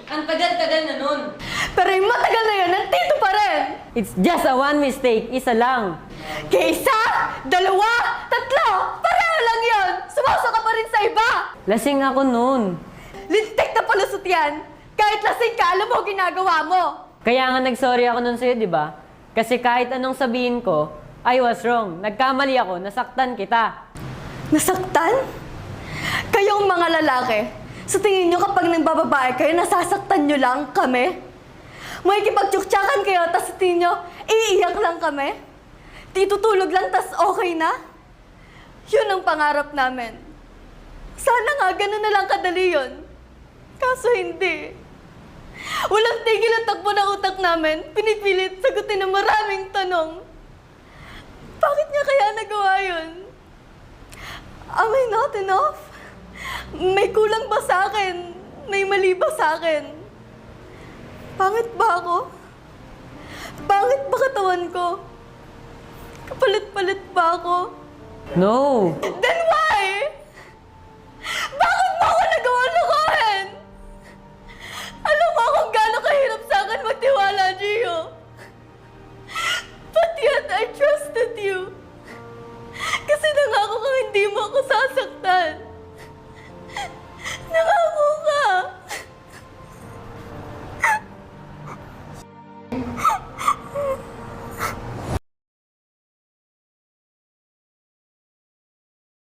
Ang tagal-tagal na nun. Pero yung matagal na yun, nandito pa rin! It's just a one mistake, isa lang. Kaya isa, dalawa, tatlo, pareho lang yun! Sumasa ka pa rin sa iba! Lasing ako noon. Lintik na palusot yan! Kahit lasing ka, alam mo ginagawa mo! Kaya nga nag-sorry ako nun sa'yo, di ba? Kasi kahit anong sabihin ko, I was wrong. Nagkamali ako, nasaktan kita. Nasaktan? Kayong mga lalaki, sa tingin nyo kapag nagbababae kayo, nasasaktan nyo lang kami? May kipagtsuktsakan kayo, tas sa tingin nyo, iiyak lang kami? Titutulog lang, tas okay na? Yun ang pangarap namin. Sana nga, ganun na lang kadali yun. Kaso hindi. Walang tigil ang takbo ng utak namin. Pinipilit sagutin ng maraming tanong. Bakit niya kaya nagawa yun? Am I not enough? May kulang ba sa akin? May mali ba sa akin? Pangit ba ako? Pangit ba katawan ko? Kapalit-palit ba ako? No! Then